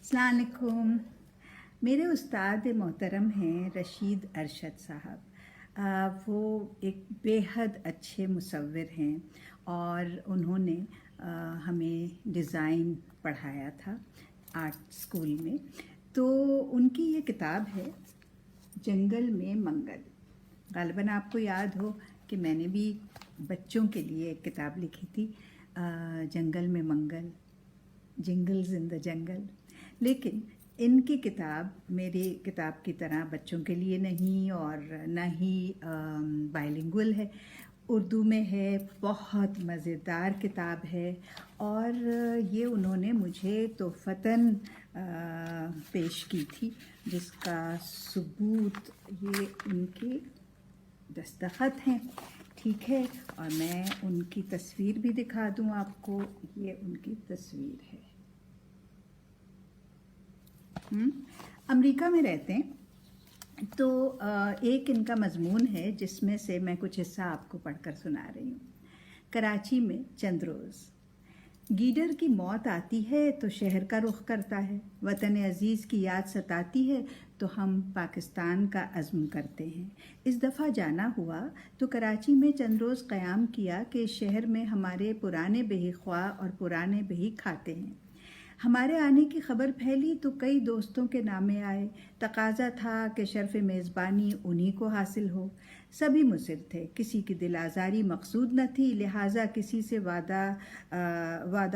अस्सलाम वालेकुम। मेरे उस्ताद मोहतरम हैं रशीद अरशद साहब। वो एक बेहद अच्छे मुसव्विर हैं और उन्होंने हमें डिज़ाइन पढ़ाया था आर्ट स्कूल में। तो उनकी ये किताब है जंगल में मंगल। ग़ालिबन आपको याद हो कि मैंने भी बच्चों के लिए एक किताब लिखी थी, जंगल में मंगल, जिंगल्स इन द जंगल। लेकिन इनकी किताब मेरी किताब की तरह बच्चों के लिए नहीं और न ही बाइलिंगुअल है, उर्दू में है। बहुत मज़ेदार किताब है और ये उन्होंने मुझे तोहफ़तन पेश की थी, जिसका सबूत ये उनके दस्तखत हैं, ठीक है। और मैं उनकी तस्वीर भी दिखा दूं आपको। ये उनकी तस्वीर है। अमेरिका में रहते हैं। तो एक इनका मजमून है जिसमें से मैं कुछ हिस्सा आपको पढ़कर सुना रही हूँ। कराची में चंद रोज़ गीडर की मौत आती है तो शहर का रुख करता है, वतन अजीज़ की याद सताती है तो हम पाकिस्तान का अज़्म करते हैं। इस दफ़ा जाना हुआ तो कराची में चंद रोज़ क़याम किया कि इस शहर में हमारे पुराने बही ख्वाह और पुराने बही खाते हैं। हमारे आने की खबर फैली तो कई दोस्तों के नामे आए। तकाजा था कि शर्फ़ मेज़बानी उन्हीं को हासिल हो। सभी मुसिर थे, किसी की दिल आज़ारी मकसूद न थी, लिहाजा किसी से वादा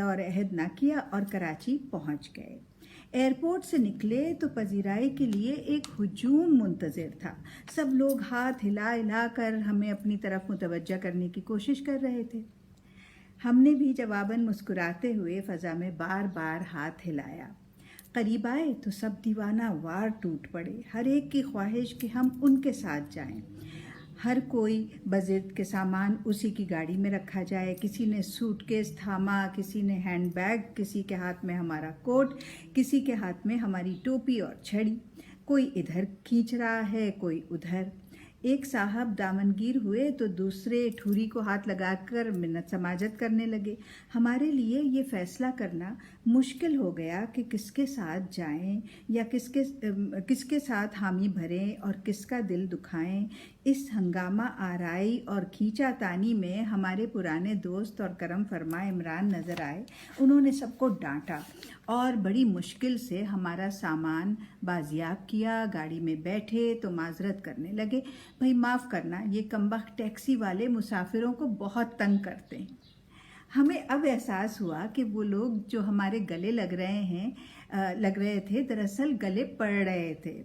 और अहद ना किया और कराची पहुंच गए। एयरपोर्ट से निकले तो पजीराई के लिए एक हुजूम मुंतज़िर था। सब लोग हाथ हिला हिला कर हमें अपनी तरफ मुतवज्जा करने की कोशिश कर रहे थे। हमने भी जवाबन मुस्कुराते हुए फ़ज़ा में बार बार हाथ हिलाया। करीब आए तो सब दीवाना वार टूट पड़े। हर एक की ख्वाहिश कि हम उनके साथ जाएं। हर कोई बज़िद के सामान उसी की गाड़ी में रखा जाए। किसी ने सूटकेस थामा, किसी ने हैंडबैग, किसी के हाथ में हमारा कोट, किसी के हाथ में हमारी टोपी और छड़ी। कोई इधर खींच रहा है, कोई उधर। एक साहब दामनगीर हुए तो दूसरे ठूरी को हाथ लगाकर मिन्नत समाजत करने लगे। हमारे लिए ये फ़ैसला करना मुश्किल हो गया कि किसके साथ जाएं या किसके साथ हामी भरें और किसका दिल दुखाएं। इस हंगामा आराई और खींचातानी में हमारे पुराने दोस्त और करम फरमा इमरान नज़र आए। उन्होंने सबको डांटा और बड़ी मुश्किल से हमारा सामान बाजियाब किया। गाड़ी में बैठे तो माजरत करने लगे, भाई माफ़ करना, ये कमबख्त टैक्सी वाले मुसाफिरों को बहुत तंग करते हैं। हमें अब एहसास हुआ कि वो लोग जो हमारे गले लग रहे थे दरअसल गले पड़ रहे थे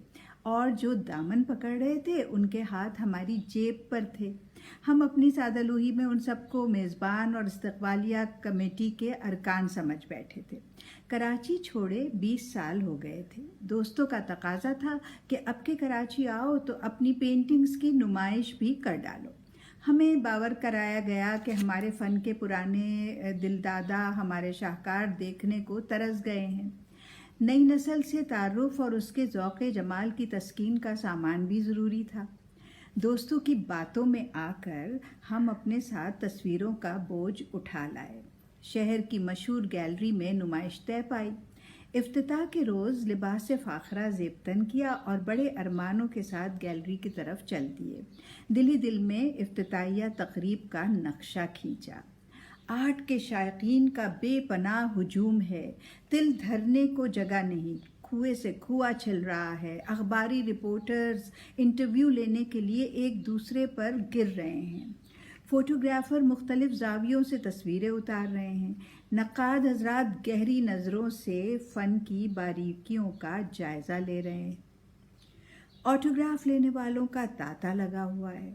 और जो दामन पकड़ रहे थे उनके हाथ हमारी जेब पर थे। हम अपनी सादालूही में उन सबको मेज़बान और इस्तकबालिया कमेटी के अरकान समझ बैठे थे। कराची छोड़े 20 साल हो गए थे। दोस्तों का तकाजा था कि अब के कराची आओ तो अपनी पेंटिंग्स की नुमाइश भी कर डालो। हमें बावर कराया गया कि हमारे फ़न के पुराने दिलदादा हमारे शाहकार देखने को तरस गए हैं। नई नस्ल से तारुफ और उसके ज़ौक़े जमाल की तस्कीन का सामान भी ज़रूरी था। दोस्तों की बातों में आकर हम अपने साथ तस्वीरों का बोझ उठा लाए। शहर की मशहूर गैलरी में नुमाइश तय पाई। इफ्तिताह के रोज़ लिबास फ़ाखरा ज़ेबतन किया और बड़े अरमानों के साथ गैलरी की तरफ चल दिए। दिल ही दिल में इफ्तिताहिया तकरीब का नक्शा खींचा। आर्ट के शायकीन का बेपनाह हुजूम है। तिल धरने को जगह नहीं, कुएं से कुआं छिल रहा है। अखबारी रिपोर्टर्स इंटरव्यू लेने के लिए एक दूसरे पर गिर रहे हैं। फ़ोटोग्राफ़र मुख्तलिफ ज़ावियों से तस्वीरें उतार रहे हैं। नक्काद हज़रात गहरी नज़रों से फ़न की बारीकियों का जायज़ा ले रहे हैं। ऑटोग्राफ लेने वालों का तांता लगा हुआ है।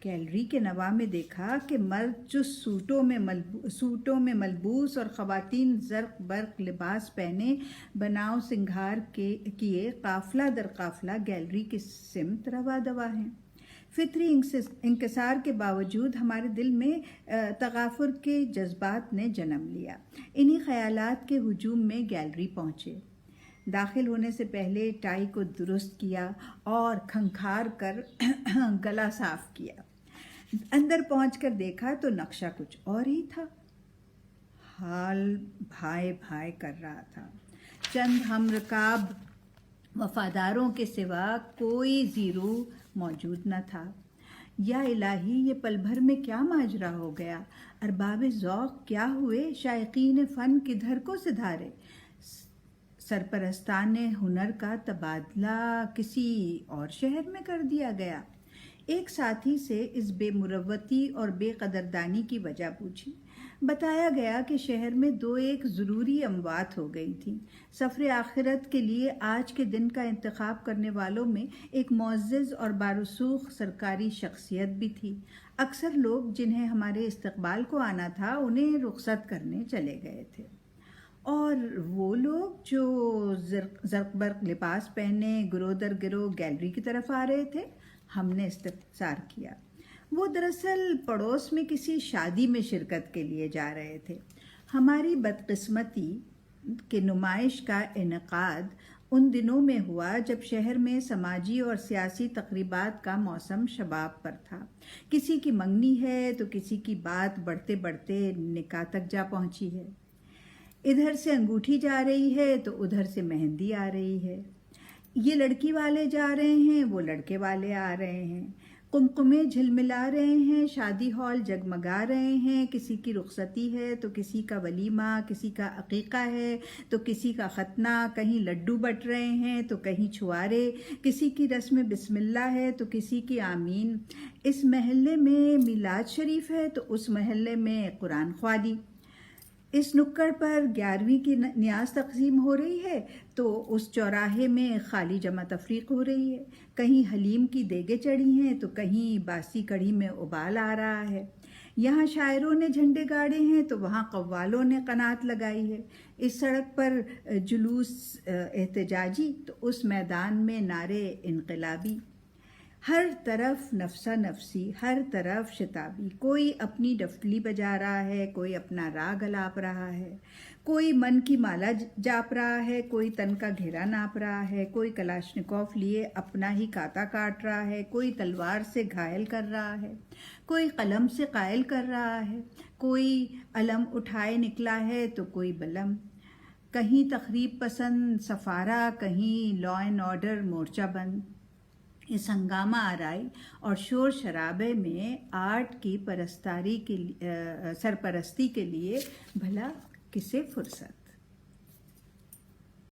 गैलरी के नवा में देखा कि मर्द जो सूटों में मलबूस और ख़वातीन ज़र्क़ बर्क़ लिबास पहने बनाव सिंगार किए काफ़िला दर काफ़िला गैलरी की सिमत रवा दवा हैं। फितरी इंकिसार के बावजूद हमारे दिल में तगाफुर के जज्बात ने जन्म लिया। इन्हीं ख़यालात के हुजूम में गैलरी पहुँचे। दाखिल होने से पहले टाई को दुरुस्त किया और खंखार कर गला साफ किया। अंदर पहुंचकर देखा तो नक्शा कुछ और ही था। हाल भाई भाई कर रहा था। चंद हम रकाब वफादारों के सिवा कोई ज़ीरो मौजूद न था। या इलाही, ये पल भर में क्या माजरा हो गया। अरबाब ज़ौक़ क्या हुए, शायकीन फ़न किधर को सिधारे। सरपरस्तान हुनर का तबादला किसी और शहर में कर दिया गया। एक साथी से इस बेमुरवती और बेकदरदानी की वजह पूछी। बताया गया कि शहर में दो एक ज़रूरी अमवात हो गई थी। सफ़र आखिरत के लिए आज के दिन का इंतखाब करने वालों में एक मुअज़्ज़ज़ और बारुसूख सरकारी शख्सियत भी थी। अक्सर लोग जिन्हें हमारे इस्तकबाल को आना था उन्हें रुखसत करने चले गए थे, और वो लोग जो ज़र्क लिबास पहने गिरोह दर गिरोह गैलरी की तरफ आ रहे थे, हमने इस्तफसार किया। वो दरअसल पड़ोस में किसी शादी में शिरकत के लिए जा रहे थे। हमारी बदकिस्मती के नुमाइश का इनेकाद उन दिनों में हुआ जब शहर में समाजी और सियासी तकरीबात का मौसम शबाब पर था। किसी की मंगनी है तो किसी की बात बढ़ते बढ़ते निकाह तक जा पहुंची है। इधर से अंगूठी जा रही है तो उधर से मेहंदी आ रही है। ये लड़की वाले जा रहे हैं, वो लड़के वाले आ रहे हैं। कुमकुमे झिलमिला रहे हैं, शादी हॉल जगमगा रहे हैं। किसी की रुखसती है तो किसी का वलीमा, किसी का अकीका है तो किसी का खतना। कहीं लड्डू बट रहे हैं तो कहीं छुआरे। किसी की रस्म बिस्मिल्लाह है तो किसी की आमीन। इस महल्ले में मिलाद शरीफ है तो उस महल्ले में कुरान ख्वानी। इस नुक्कड़ पर 11वीं की नियाज तकसीम हो रही है तो उस चौराहे में खाली जमा तफरीक हो रही है। कहीं हलीम की देगे चढ़ी हैं तो कहीं बासी कढ़ी में उबाल आ रहा है। यहाँ शायरों ने झंडे गाड़े हैं तो वहाँ कव्वालों ने कनात लगाई है। इस सड़क पर जुलूस एहतजाजी तो उस मैदान में नारे इनकलाबी। हर तरफ नफसा नफसी, हर तरफ शताबी। कोई अपनी डफली बजा रहा है, कोई अपना राग अलाप रहा है, कोई मन की माला जाप रहा है, कोई तन का घेरा नाप रहा है, कोई कलाशनिकोफ लिए अपना ही काता काट रहा है, कोई तलवार से घायल कर रहा है, कोई कलम से कायल कर रहा है, कोई अलम उठाए निकला है तो कोई बलम। कहीं तकरीब पसंद सफारा, कहीं लॉ एंड ऑर्डर मोर्चा बंद। इस हंगामा आराई और शोर शराबे में आर्ट की सरपरस्ती के लिए भला किसे फुर्सत।